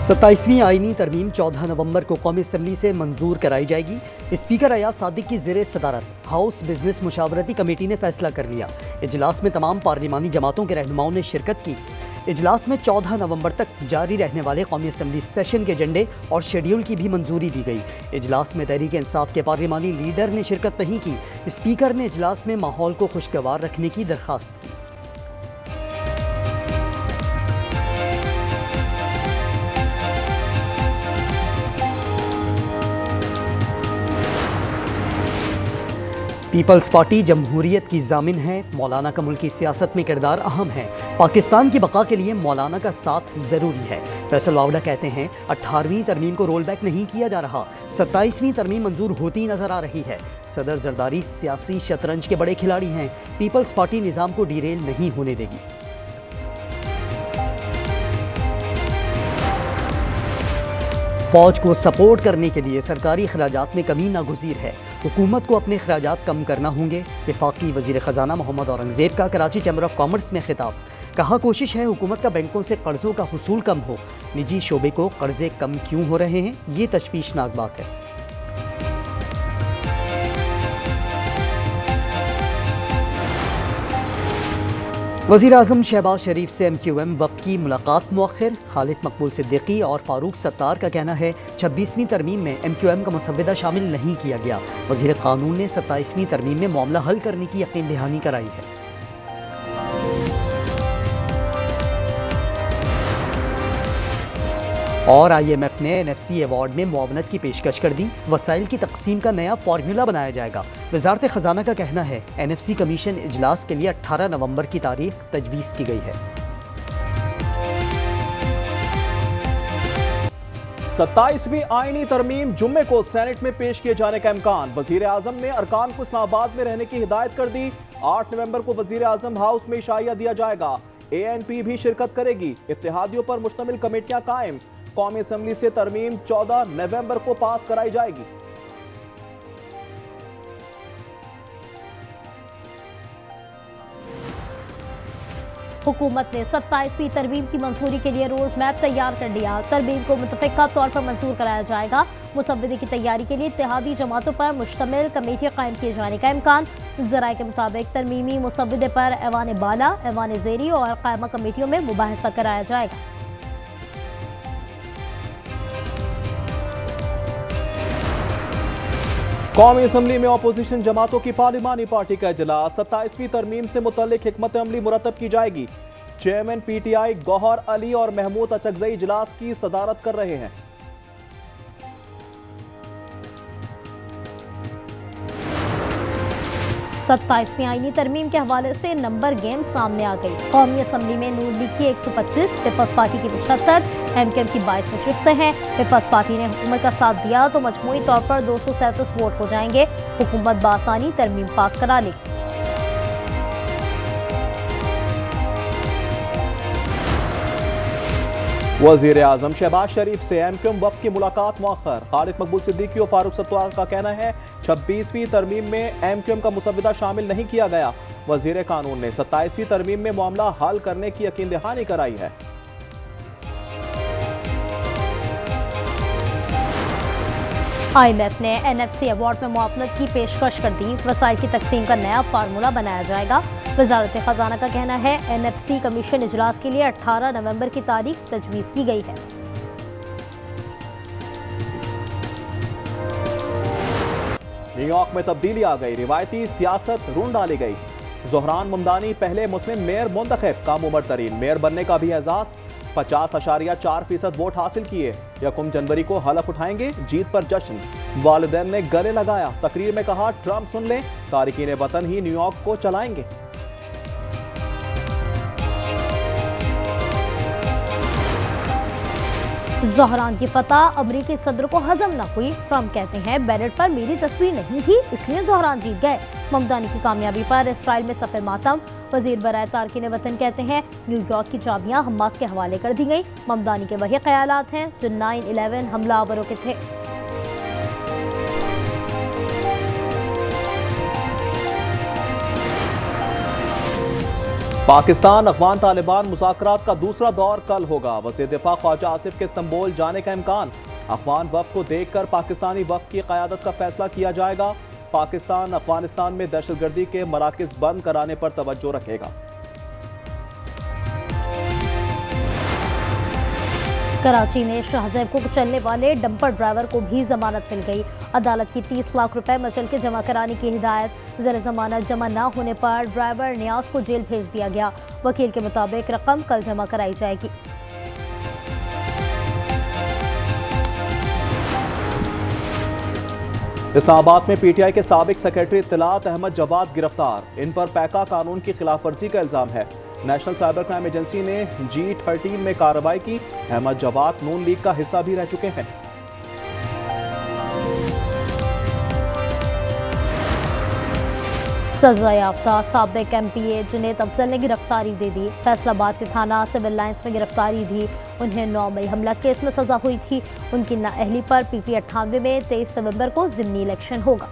27वीं आईनी तरमीम 14 नवंबर को कौमी असम्बली से मंजूर कराई जाएगी। स्पीकर अयाज सादिक की ज़ेर सदारत हाउस बिजनेस मुशावरती कमेटी ने फैसला कर लिया। इजलास में तमाम पार्लिमानी जमातों के रहनुमाओं ने शिरकत की। इजलास में 14 नवंबर तक जारी रहने वाले कौमी असम्बली सेशन के एजेंडे और शेड्यूल की भी मंजूरी दी गई। इजलास में तहरीक इंसाफ के पार्लिमानी लीडर ने शिरकत नहीं की। स्पीकर ने इजलास में माहौल को खुशगवार रखने की दरख्वास्त की। पीपल्स पार्टी जमहूरियत की जामिन है। मौलाना का मुल्की सियासत में किरदार अहम है। पाकिस्तान की बका के लिए मौलाना का साथ ज़रूरी है। फैसल वावड़ा कहते हैं 18वीं तरमीम को रोल बैक नहीं किया जा रहा। 27वीं तरमीम मंजूर होती नजर आ रही है। सदर जरदारी सियासी शतरंज के बड़े खिलाड़ी हैं। पीपल्स पार्टी निज़ाम को डीरेल नहीं होने देगी। फौज को सपोर्ट करने के लिए सरकारी अखराजात में कमी नागुज़ीर है। हुकूमत को अपने अखराजात कम करना होंगे। वफाकी वज़ीर ख़जाना मोहम्मद औरंगज़ेब का कराची चैम्बर ऑफ कॉमर्स में खिताब। कहा कोशिश है हुकूमत का बैंकों से कर्ज़ों का हुसूल कम हो। निजी शोबे को कर्ज़े कम क्यों हो रहे हैं, ये तशवीशनाक बात है। वज़ीर आज़म शहबाज शरीफ से MQM वफ़द की मुलाकात मुअख्खर। खालिद मकबूल सिद्दीकी और फारूक सत्तार का कहना है 26वीं तरमीम में MQM का मुसव्विदा शामिल नहीं किया गया। वज़ीर क़ानून ने 27वीं तरमीम में मामला हल करने की यकीन दहानी कराई है। और IMF ने NFC अवार्ड में मुआवनत की पेशकश कर दी। वसाइल की तकसीम का नया फार्मूला बनाया जाएगा। वज़ारत ख़जाना का कहना है NFC कमीशन इजलास के लिए 18 नवंबर की तारीख तजवीज़ की गई है। 27वीं आईनी तरमीम जुम्मे को सेनेट में पेश किए जाने का इम्कान। वज़ीर आज़म ने अरकान को इस्लामाबाद में रहने की हिदायत कर दी। 8 नवंबर को वज़ीर आज़म हाउस में इशाइया दिया जाएगा। ANP भी शिरकत करेगी। इत्तेहादियों पर मुश्तमिल कमेटियां कायम। कौमी असम्बली से तरमीम 14 नवंबर को पास कराई जाएगी। हुकूमत ने 27वीं तरमीम की मंजूरी के लिए रोड मैप तैयार कर लिया। तरमीम को मुतफ़िक़ा तौर पर मंजूर कराया जाएगा। मुसव्विदे की तैयारी के लिए इत्तेहादी जमातों पर मुश्तमिल कमेटी कायम किए जाने का इम्कान। ज़राए के मुताबिक तरमीमी मुसव्विदे पर ऐवान बाला, ऐवान ज़ेरी और कायमा कमेटियों में मुबाहिसा कराया जाएगा। कौमी असम्बली में अपोजिशन जमातों की पार्लिमानी पार्टी का इजलास। 27वीं तरमीम से मुतल्लिक हिकमत अमली मुरतब की जाएगी। चेयरमैन PTI गौहर अली और महमूद अचकज़ई इजलास की सदारत कर रहे हैं। सत्ताईसवीं आईनी तरमीम के हवाले से नंबर गेम सामने आ गई। कौमी असम्बली में नून लीग की 125, पीपल्स पार्टी की 75, MQM की 22 नशिस्तें हैं। पीपल्स पार्टी ने हुकूमत का साथ दिया तो मजमूई तौर पर 237 वोट हो जाएंगे। हुकूमत बासानी तरमीम पास करा लेगी। वज़ीर आज़म शहबाज शरीफ से MQM वफ़द की मुलाकात मुअख्खर। खालिद मकबूल सिद्दीकी और फारूक सत्तार का कहना है 26वीं तरमीम में MQM का मुसव्विदा शामिल नहीं किया गया। वज़ीर कानून ने 27वीं तरमीम में मामला हल करने की यकीन दहानी कराई है। IMF ने NFC अवार्ड में मुआवनत की पेशकश कर दी। वसाइल की तकसीम का नया फार्मूला बनाया जाएगा। वज़ारत ख़जाना का कहना है NFC कमीशन इजलास के लिए 18 नवंबर की तारीख तजवीज़ की गई है। न्यूयॉर्क में तब्दीली आ गई। रिवायती सियासत रूंड डाली गई। ज़ोहरान ममदानी पहले मुस्लिम मेयर मुंतखब। कम उम्र तरीन मेयर बनने का भी एजाज़। 50.4% वोट हासिल किए। 1 जनवरी को हलफ उठाएंगे। जीत पर जश्न। वालिदैन ने गले लगाया। तकरीर में कहा ट्रंप सुन लें, तारिकीन वतन ही न्यूयॉर्क को चलाएंगे। ज़ोहरान की फतह अमरीकी सदर को हजम न हुई। ट्रंप कहते हैं बैलेट पर मेरी तस्वीर नहीं थी, इसलिए ज़ोहरान जीत गए। ममदानी की कामयाबी पर इसराइल में सफ़े मातम। वज़ीर बराए तारकीन वतन कहते हैं न्यूयॉर्क की चाबियां हमास के हवाले कर दी गई। ममदानी के वही ख्यालात हैं जो 9/11 हमलावरों के थे। पाकिस्तान अफगान तालिबान मुज़ाकरात का दूसरा दौर कल होगा। वज़ीर दिफा ख्वाजा आसिफ के इस्तांबुल जाने का इम्कान। अफगान वफ़द को देखकर पाकिस्तानी वफ़द की क़यादत का फैसला किया जाएगा। पाकिस्तान अफगानिस्तान में दहशतगर्दी के मराकज़ बंद कराने पर तवज्जो रखेगा। कराची में शाहजेब को चलने वाले डंपर ड्राइवर को भी जमानत मिल गई। अदालत की 30 लाख रुपए मचल के जमा कराने की हिदायत। ज़र जमानत जमा न होने पर ड्राइवर नियाज को जेल भेज दिया गया। वकील के मुताबिक रकम कल जमा कराई जाएगी। इस्लामाबाद में पीटीआई के साबिक सेक्रेटरी इत्तलात अहमद जवाद गिरफ्तार। इन पर पैका कानून की खिलाफ वर्जी का इल्जाम है। नेशनल साइबर क्राइम एजेंसी ने G13 में कार्रवाई की। अहमद जवाद नून लीग का हिस्सा भी रह चुके हैं। सजा याफ्ता साबिक MPA जुनेद अफजल ने गिरफ्तारी दे दी। फैसलाबाद के थाना सिविल लाइंस में गिरफ्तारी दी। उन्हें 9 मई हमला केस में सजा हुई थी। उनकी नाअहली पर PP 98 में 23 नवंबर को ज़िमनी इलेक्शन होगा।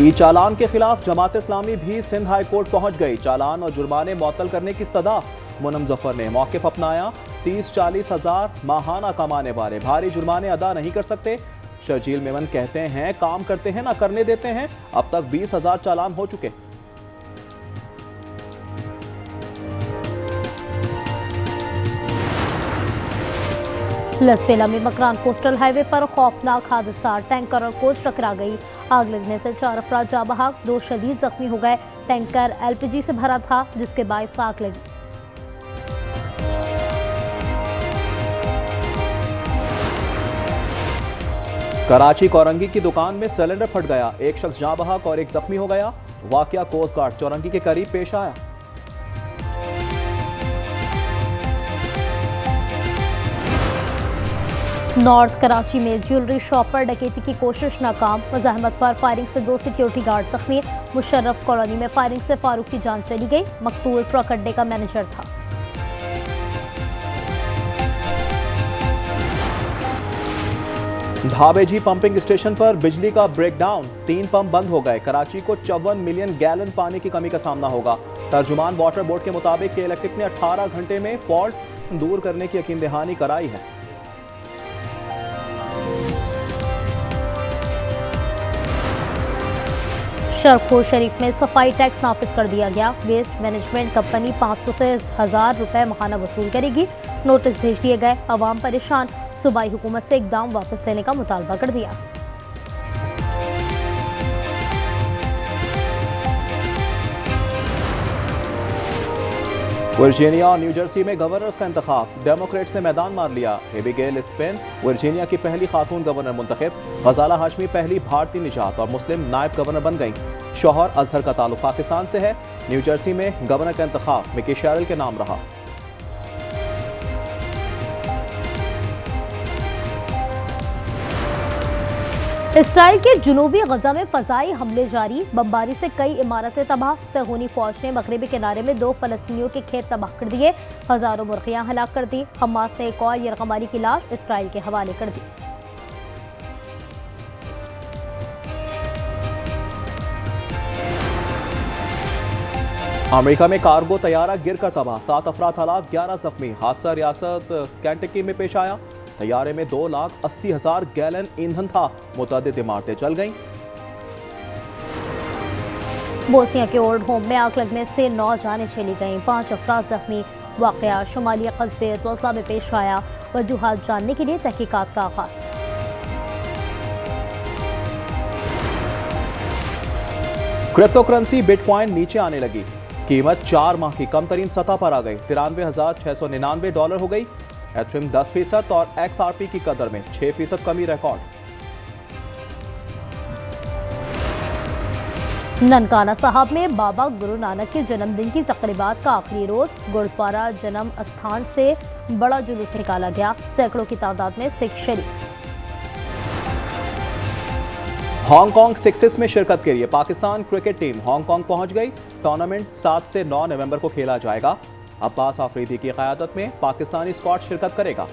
ई चालान के खिलाफ जमात इस्लामी भी सिंध हाई कोर्ट पहुंच गई। चालान और जुर्माने मुअत्तल करने की इस्तदा। मुनम जफर ने मौक़िफ़ अपनाया। 30-40 हज़ार माहाना कमाने वाले भारी जुर्माने अदा नहीं कर सकते। शर्जील मेमन कहते हैं काम करते हैं ना करने देते हैं। अब तक 20,000 चालान हो चुके। लसपेला में मकरान कोस्टल हाईवे पर खौफनाक हादसा। टैंकर और कोच टकरा गई। आग लगने से 4 अफराद जाँ बहक, 2 शदीद जख्मी हो गए। टैंकर LPG से भरा था जिसके बाइस आग लगी। कराची कोरंगी की दुकान में सिलेंडर फट गया। एक शख्स जाँ बहक और एक जख्मी हो गया। वाकया कोस्ट गार्ड चौरंगी के करीब पेश आया। नॉर्थ कराची में ज्वेलरी शॉप पर डकैती की कोशिश नाकाम। मज़ाहमत पर फायरिंग से 2 सिक्योरिटी गार्ड जख्मी। मुशर्रफ कॉलोनी में फायरिंग से फारूक की जान चली गई। मकतूल ट्रक अड्डे का मैनेजर था। धाबेजी पंपिंग स्टेशन पर बिजली का ब्रेकडाउन। 3 पंप बंद हो गए। कराची को 54 मिलियन गैलन पानी की कमी का सामना होगा। तर्जुमान वाटर बोर्ड के मुताबिक के इलेक्ट्रिक ने 18 घंटे में फॉल्ट दूर करने की यकीन दहानी कराई है। शरखपुर शरीफ में सफाई टैक्स नाफिज कर दिया गया। वेस्ट मैनेजमेंट कंपनी 500 से 1000 रुपए माहाना वसूल करेगी। नोटिस भेज दिए गए। अवाम परेशान। सूबाई हुकूमत से इकदाम वापस लेने का मुतालबा कर दिया। वर्जीनिया और न्यू जर्सी में गवर्नर्स का इंतखाब। डेमोक्रेट्स ने मैदान मार लिया। एबिगेल स्पेन वर्जीनिया की पहली खातून गवर्नर मुंतखब। गजाला हाशमी पहली भारतीय निजात और मुस्लिम नायब गवर्नर बन गई। शौहर अजहर का ताल्लुक पाकिस्तान से है। न्यू जर्सी में गवर्नर का इंतखाब मिकी शेरिल के नाम रहा। इसराइल के जुनूबी गजा में फजाई हमले जारी। बमबारी से कई इमारतें तबाह। सहूनी फौज ने मगरबी किनारे में 2 फलस्तीनियों के खेत तबाह कर दिए। हजारों मुर्गियां हलाक कर दी। हमास ने एक और यरगमारी की लाश इसराइल के हवाले कर दी। अमेरिका में कार्गो तैयारा गिरकर तबाह। 7 अफराद हलाक, 11 जख्मी। हादसा रियासत कैंटकी में पेश आया। तैयारे में 2,80,000 गैलन ईंधन था। मुतअद्दिद इमारतें जल गईं। बोसिया के ओल्ड होम में आग लगने से 9 जानें चली गईं। 5 अफराद जख्मी। वाकया शुमाली कस्बे तोसला में पेश आया। वजूहात जानने के लिए तहकीकात का आगाज। क्रिप्टो करेंसी बिटकॉइन नीचे आने लगी। कीमत 4 माह की कम तरीन सतह पर आ गई। $93,699 हो गई। एथेरियम 10% और XRP की कदर में 6% कमी रिकॉर्ड। ननकाना साहब में बाबा गुरु नानक के जन्मदिन की तकरीबात का आखिरी रोज। गुरुद्वारा जन्म स्थान से बड़ा जुलूस निकाला गया। सैकड़ों की तादाद में सिख शरीक। हांगकांग सिक्सेस में शिरकत के लिए पाकिस्तान क्रिकेट टीम हांगकांग पहुंच गई। टूर्नामेंट 7 से 9 नवंबर को खेला जाएगा। अब्बास आफरीदी की क़यादत में पाकिस्तानी स्क्वाड शिरकत करेगा।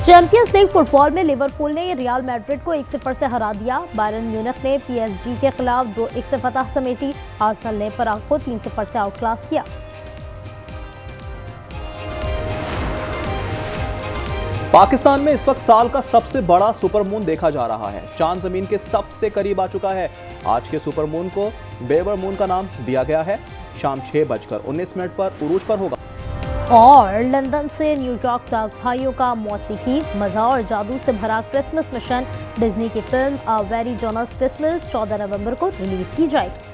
चैंपियंस लीग फुटबॉल में लिवरपूल ने रियल मैड्रिड को 1-0 से हरा दिया। बायरन म्यूनिख ने पीएसजी के खिलाफ 2-1 से फतह समेटी। आर्सेनल ने पराग को 3-0 से आउटक्लास किया। पाकिस्तान में इस वक्त साल का सबसे बड़ा सुपरमून देखा जा रहा है। चांद जमीन के सबसे करीब आ चुका है। आज के सुपरमून को बेवर मून का नाम दिया गया है। शाम 6:19 पर उरूज पर होगा। और लंदन से न्यूयॉर्क तक भाइयों का मौसीकी, मजा और जादू से भरा क्रिसमस मिशन। डिज्नी की film a very Jonas Christmas 14 नवंबर को रिलीज की जाएगी।